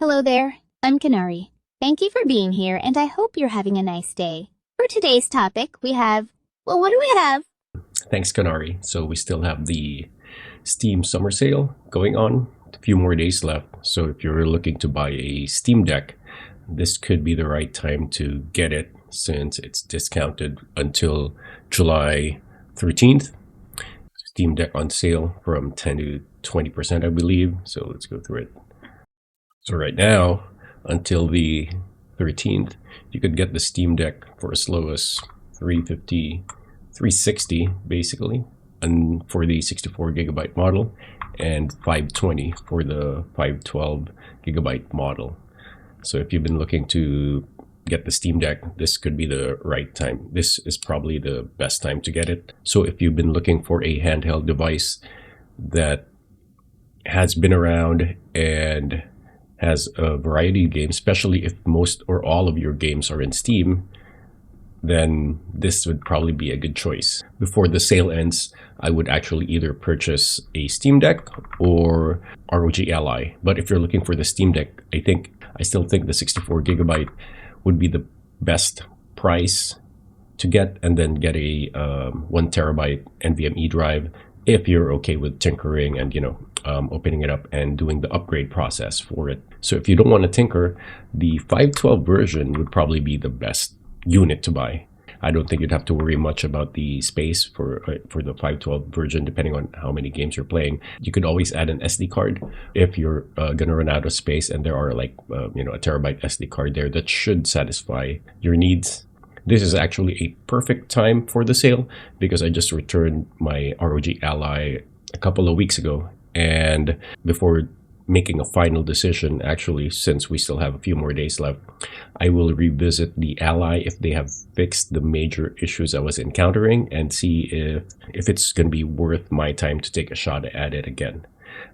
Hello there, I'm Kanari. Thank you for being here, and I hope you're having a nice day. For today's topic, what do we have? Thanks, Canary. So we still have the Steam summer sale going on. A few more days left. So if you're looking to buy a Steam Deck, this could be the right time to get it since it's discounted until July 13th. Steam Deck on sale from 10 to 20%, I believe. So let's go through it. So right now, until the 13th, you could get the Steam Deck for as low as $350, $360 basically, and for the 64 gigabyte model, and $520 for the 512 gigabyte model. So if you've been looking to get the Steam Deck, this could be the right time. This is probably the best time to get it. So if you've been looking for a handheld device that has been around and has a variety of games, especially if most or all of your games are in Steam, then this would probably be a good choice. Before the sale ends, I would actually either purchase a Steam Deck or ROG Ally. But if you're looking for the Steam Deck, I still think the 64 gigabyte would be the best price to get, and then get a 1 terabyte NVMe drive if you're okay with tinkering and opening it up and doing the upgrade process for it. So if you don't want to tinker, the 512 version would probably be the best unit to buy. I don't think you'd have to worry much about the space for the 512 version, depending on how many games you're playing. You could always add an SD card if you're gonna run out of space, and there are a terabyte SD card there that should satisfy your needs. This is actually a perfect time for the sale because I just returned my ROG Ally a couple of weeks ago, and before making a final decision, actually, since we still have a few more days left, I will revisit the Ally if they have fixed the major issues I was encountering, and see if it's going to be worth my time to take a shot at it again.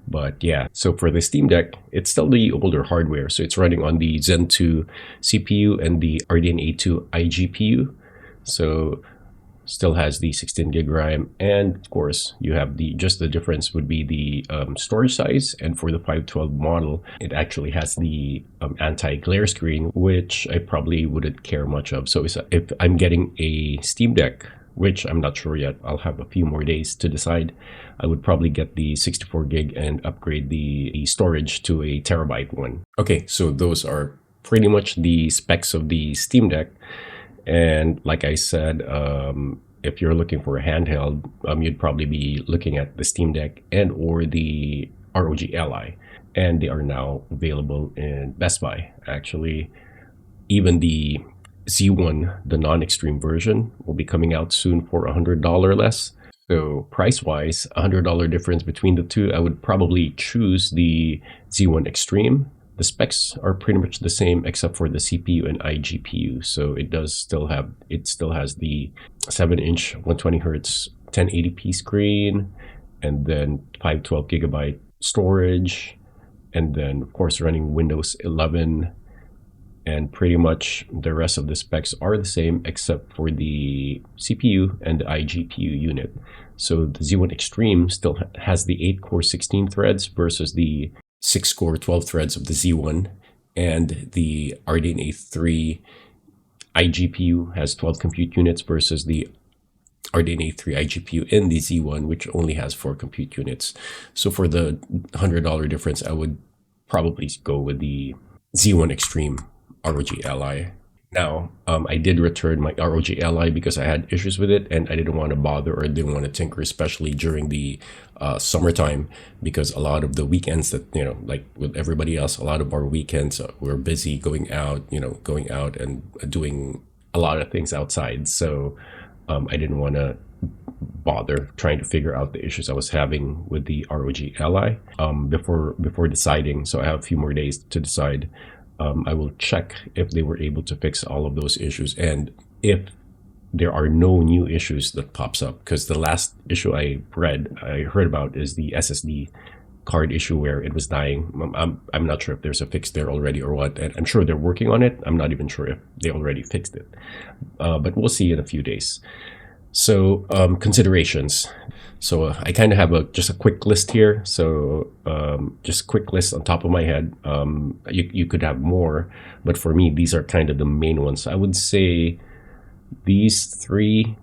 But yeah, so for the Steam Deck, it's still the older hardware. So it's running on the Zen 2 CPU and the RDNA 2 iGPU. So still has the 16 gig RAM, and of course you have the difference would be the storage size. And for the 512 model, it actually has the anti-glare screen, which I probably wouldn't care much of. So if I'm getting a Steam Deck, which I'm not sure yet, I'll have a few more days to decide, I would probably get the 64 gig and upgrade the storage to a terabyte one. Okay, so those are pretty much the specs of the Steam Deck. And like I said, if you're looking for a handheld, you'd probably be looking at the Steam Deck and or the ROG Ally. And they are now available in Best Buy. Actually, even the Z1, the non-extreme version, will be coming out soon for $100 less. So price-wise, $100 difference between the two, I would probably choose the Z1 Extreme. The specs are pretty much the same except for the CPU and iGPU. So it still has the 7-inch 120 hertz 1080p screen, and then 512 gigabyte storage, and then of course running Windows 11, and pretty much the rest of the specs are the same except for the CPU and the iGPU unit. So the Z1 Extreme still has the 8-core 16 threads versus the 6-core 12 threads of the Z1, and the RDNA 3 iGPU has 12 compute units versus the RDNA 3 iGPU in the Z1, which only has 4 compute units. So for the $100 difference, I would probably go with the Z1 Extreme ROG Ally. Now, I did return my ROG Ally because I had issues with it, and I didn't want to bother or didn't want to tinker, especially during the summertime, because a lot of the weekends that, like with everybody else, a lot of our weekends we're busy going out and doing a lot of things outside. So I didn't want to bother trying to figure out the issues I was having with the ROG Ally before deciding. So I have a few more days to decide. I will check if they were able to fix all of those issues, and if there are no new issues that pops up, because the last issue I heard about is the SSD card issue where it was dying. I'm not sure if there's a fix there already or what, and I'm sure they're working on it. I'm not even sure if they already fixed it, but we'll see in a few days. So considerations. So I kind of have just a quick list here. So just a quick list on top of my head. You could have more, but for me, these are kind of the main ones. I would say these three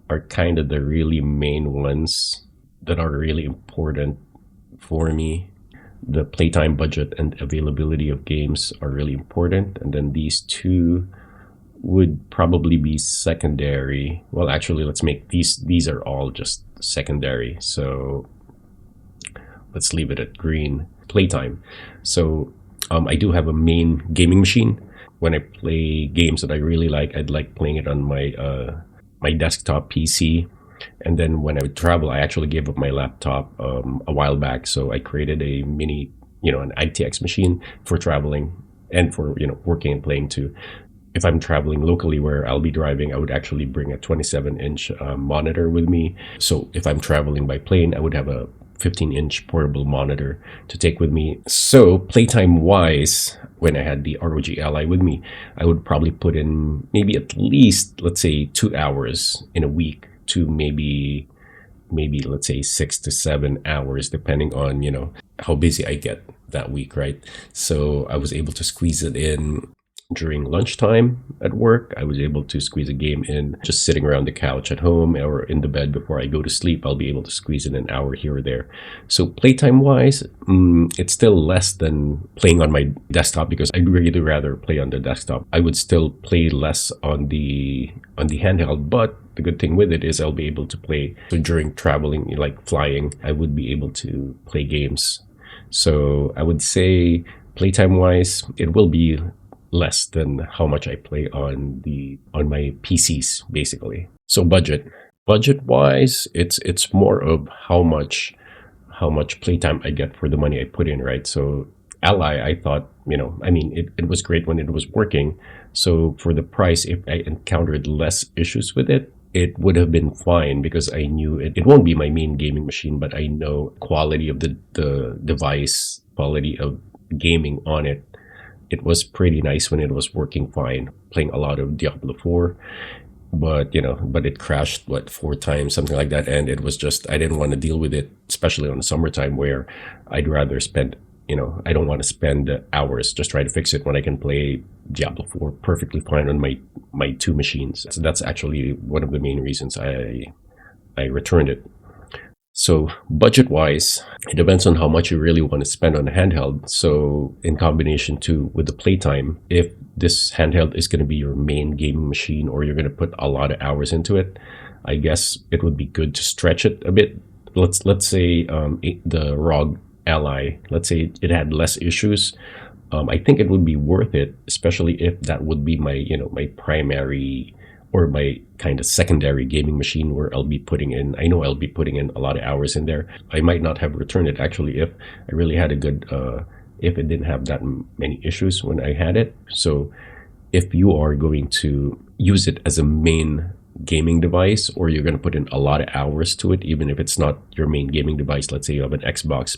are kind of the really main ones that are really important for me. The playtime budget and availability of games are really important. And then these two would probably be secondary. Well, actually, let's make these are all just secondary. So let's leave it at green. Playtime. So I do have a main gaming machine. When I play games that I really like, I'd like playing it on my desktop PC. And then when I would travel, I actually gave up my laptop a while back. So I created a mini, an ITX machine for traveling and for working and playing too. If I'm traveling locally where I'll be driving, I would actually bring a 27-inch monitor with me. So if I'm traveling by plane, I would have a 15-inch portable monitor to take with me. So playtime wise, when I had the ROG Ally with me, I would probably put in maybe at least, let's say, 2 hours in a week to maybe let's say 6 to 7 hours, depending on how busy I get that week, right? So I was able to squeeze it in during lunchtime at work. I was able to squeeze a game in just sitting around the couch at home or in the bed before I go to sleep. I'll be able to squeeze in an hour here or there. So playtime wise, it's still less than playing on my desktop because I'd really rather play on the desktop. I would still play less on the handheld, but the good thing with it is I'll be able to play. So during traveling, like flying, I would be able to play games. So I would say playtime wise, it will be less than how much I play on my PCs basically. So budget wise, it's more of how much playtime I get for the money I put in, right? So Ally, I thought, it was great when it was working. So for the price, if I encountered less issues with it, it would have been fine because I knew it won't be my main gaming machine, but I know quality of the device, quality of gaming on it. It was pretty nice when it was working fine, playing a lot of Diablo 4, but it crashed 4 times, something like that, and it was just I didn't want to deal with it, especially on the summertime where I'd rather spend I don't want to spend hours just trying to fix it when I can play Diablo 4 perfectly fine on my two machines. So that's actually one of the main reasons I returned it. So budget-wise, it depends on how much you really want to spend on a handheld. So in combination too with the playtime, if this handheld is going to be your main gaming machine or you're going to put a lot of hours into it, I guess it would be good to stretch it a bit. Let's say the ROG Ally, let's say it had less issues. I think it would be worth it, especially if that would be my my primary or my kind of secondary gaming machine where I'll be putting in a lot of hours in there. I might not have returned it actually if I really had a good if it didn't have that many issues when I had it. So if you are going to use it as a main gaming device or you're going to put in a lot of hours to it, even if it's not your main gaming device, let's say you have an Xbox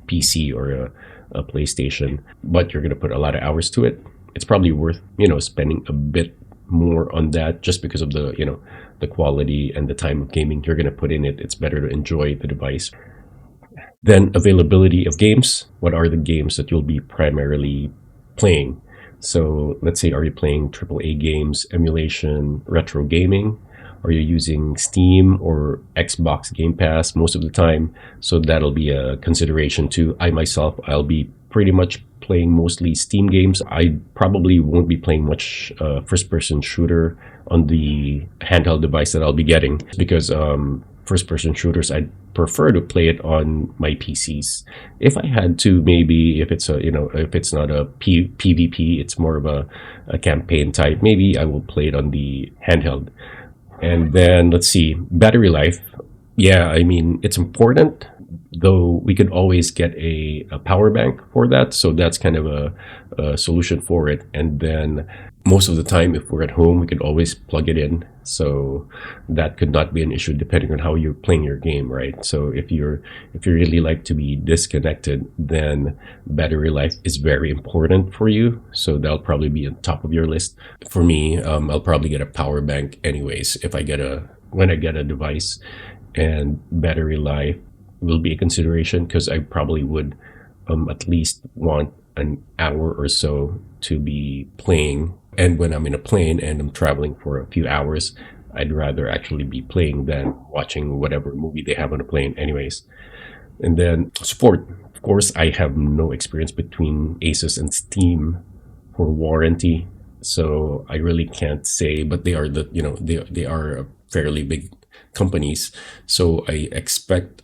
PC or a PlayStation, but you're going to put a lot of hours to it, it's probably worth spending a bit more on that just because of the the quality and the time of gaming you're going to put in it. It's better to enjoy the device. Then availability of games. What are the games that you'll be primarily playing? So let's say, are you playing AAA games, emulation, retro gaming? Are you using Steam or Xbox Game Pass most of the time? So that'll be a consideration too. I'll be pretty much playing mostly Steam games. I probably won't be playing much first-person shooter on the handheld device that I'll be getting because first-person shooters, I'd prefer to play it on my PCs. If I had to, maybe if it's if it's not a PvP, it's more of a campaign type, maybe I will play it on the handheld. And then let's see, battery life. Yeah, it's important, though we could always get a power bank for that. So that's kind of a solution for it. And then most of the time, if we're at home, we could always plug it in. So that could not be an issue depending on how you're playing your game, right? So if you really like to be disconnected, then battery life is very important for you. So that'll probably be on top of your list. For me, I'll probably get a power bank anyways if I get a when I get a device, and battery life will be a consideration because I probably would at least want an hour or so to be playing. And when I'm in a plane and I'm traveling for a few hours, I'd rather actually be playing than watching whatever movie they have on a plane, anyways. And then support. Of course, I have no experience between Asus and Steam for warranty, so I really can't say. But they are they are fairly big companies, so I expect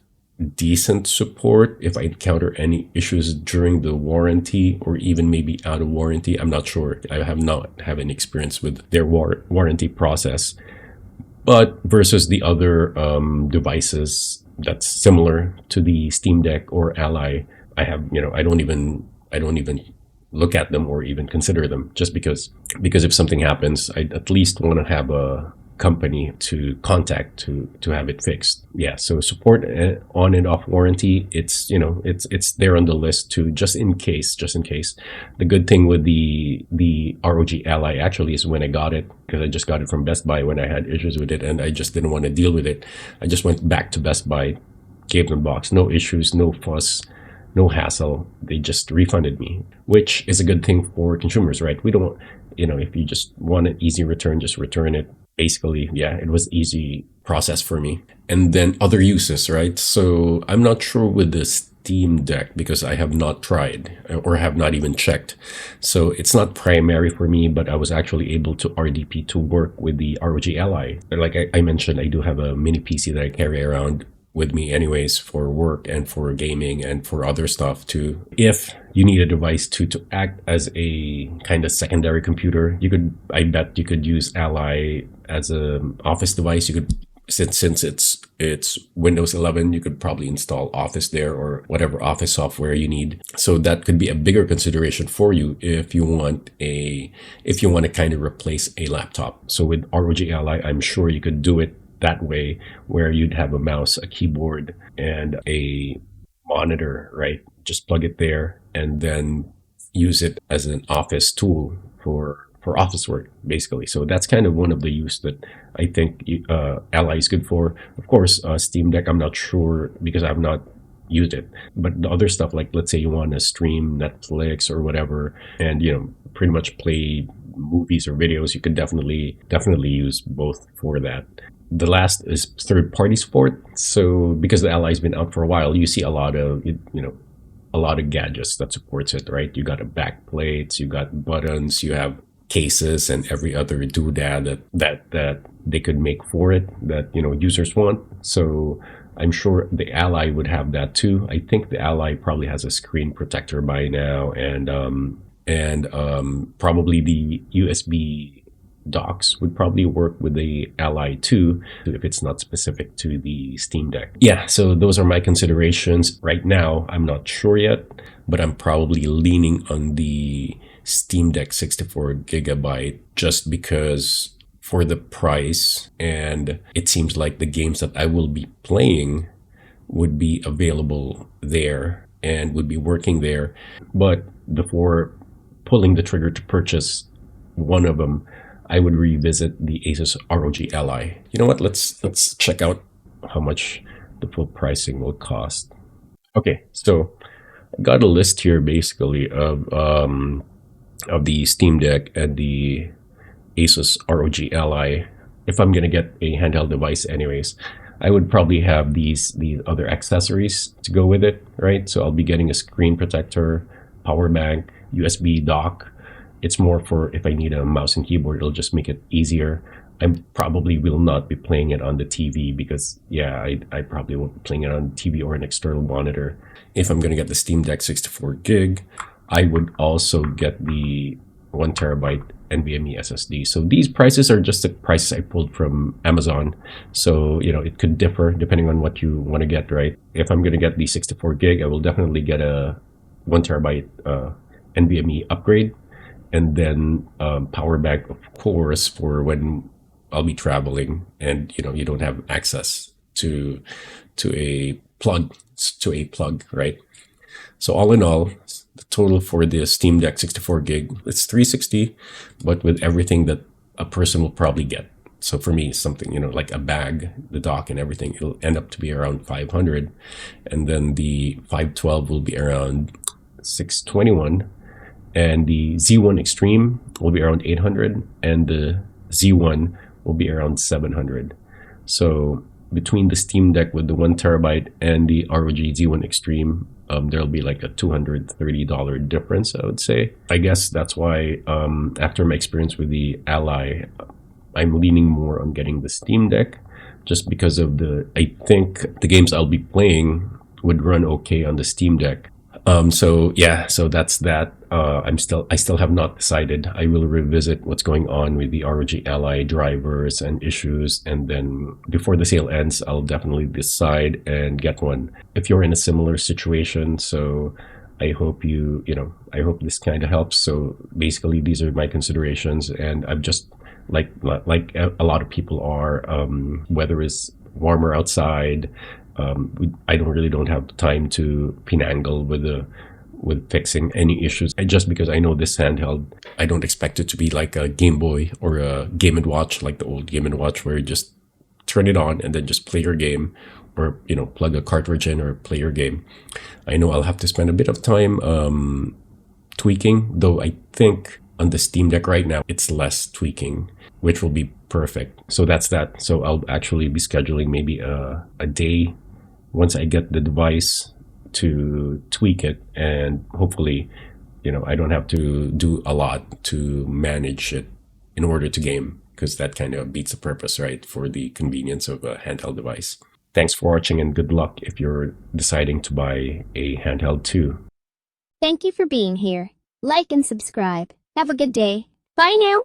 decent support if I encounter any issues during the warranty or even maybe out of warranty. I'm not sure. I have not have any experience with their warranty process. But versus the other devices that's similar to the Steam Deck or Ally, I have I don't even look at them or even consider them just because if something happens, I at least want to have a company to contact to have it fixed. Yeah, so support on and off warranty, it's there on the list too, just in case. The good thing with the ROG Ally actually is when I got it, because I just got it from Best Buy when I had issues with it and I just didn't want to deal with it. I just went back to Best Buy, gave them box, no issues, no fuss, no hassle. They just refunded me, which is a good thing for consumers, right? We don't, if you just want an easy return, just return it. Basically, yeah, it was easy process for me. And then other uses, right? So I'm not sure with the Steam Deck because I have not tried or have not even checked. So it's not primary for me, but I was actually able to RDP to work with the ROG Ally. Like I mentioned, I do have a mini PC that I carry around with me anyways for work and for gaming and for other stuff too. If you need a device to act as a kind of secondary computer, I bet you could use Ally as an office device. You could, since it's Windows 11, you could probably install Office there or whatever Office software you need. So that could be a bigger consideration for you if you want to kind of replace a laptop. So with ROG Ally, I'm sure you could do it that way, where you'd have a mouse, a keyboard, and a monitor, right? Just plug it there and then use it as an office tool for office work, basically. So that's kind of one of the use that I think Ally is good for. Of course, Steam Deck, I'm not sure because I've not used it. But the other stuff, like let's say you want to stream Netflix or whatever, and pretty much play movies or videos, you could definitely use both for that. The last is third-party support. So because the Ally's been out for a while, you see a lot of gadgets that supports it, right? You got a back plates, you got buttons, you have cases, and every other doodad that they could make for it that users want. So I'm sure the Ally would have that too. I think the Ally probably has a screen protector by now, and probably the USB docks would probably work with the Ally too, if it's not specific to the Steam Deck. Yeah, so those are my considerations. Right now, I'm not sure yet, but I'm probably leaning on the Steam Deck 64 gigabyte just because for the price, and it seems like the games that I will be playing would be available there and would be working there. But before pulling the trigger to purchase one of them, I would revisit the ASUS ROG Ally. You know what? Let's check out how much the full pricing will cost. Okay, so I got a list here basically of the Steam Deck and the ASUS ROG Ally. If I'm gonna get a handheld device, anyways, I would probably have these other accessories to go with it, right? So I'll be getting a screen protector, power bank, USB dock. It's more for if I need a mouse and keyboard, it'll just make it easier. I probably will not be playing it on the TV because, yeah, I probably won't be playing it on TV or an external monitor. If I'm going to get the Steam Deck 64 gig, I would also get the 1 terabyte NVMe SSD. So these prices are just the prices I pulled from Amazon. So, it could differ depending on what you want to get, right? If I'm going to get the 64 gig, I will definitely get a 1 terabyte NVMe upgrade. And then power bank, of course, for when I'll be traveling and you don't have access to a plug, right? So all in all, the total for the Steam Deck 64 gig, it's $360, but with everything that a person will probably get. So for me, something, like a bag, the dock and everything, it'll end up to be around 500. And then the 512 will be around 621. And the Z1 Extreme will be around 800. And the Z1 will be around 700. So between the Steam Deck with the 1 terabyte and the ROG Z1 Extreme, there'll be like a $230 difference, I would say. I guess that's why after my experience with the Ally, I'm leaning more on getting the Steam Deck, just because of I think the games I'll be playing would run okay on the Steam Deck. So that's that. I still have not decided. I will revisit what's going on with the ROG Ally drivers and issues, and then before the sale ends, I'll definitely decide and get one. If you're in a similar situation, so I hope I hope this kind of helps. So basically, these are my considerations, and I've just like a lot of people are. Weather is warmer outside. I don't have time to finagle with fixing any issues. And just because I know this handheld, I don't expect it to be like a Game Boy or a Game & Watch, like the old Game & Watch, where you just turn it on and then just play your game, or plug a cartridge in or play your game. I know I'll have to spend a bit of time tweaking, though I think on the Steam Deck right now it's less tweaking, which will be perfect. So that's that. So I'll actually be scheduling maybe a day once I get the device to tweak it, and hopefully I don't have to do a lot to manage it in order to game, because that kind of beats the purpose, right, for the convenience of a handheld device. Thanks for watching, and good luck if you're deciding to buy a handheld too. Thank you for being here. Like and subscribe. Have a good day. Bye now.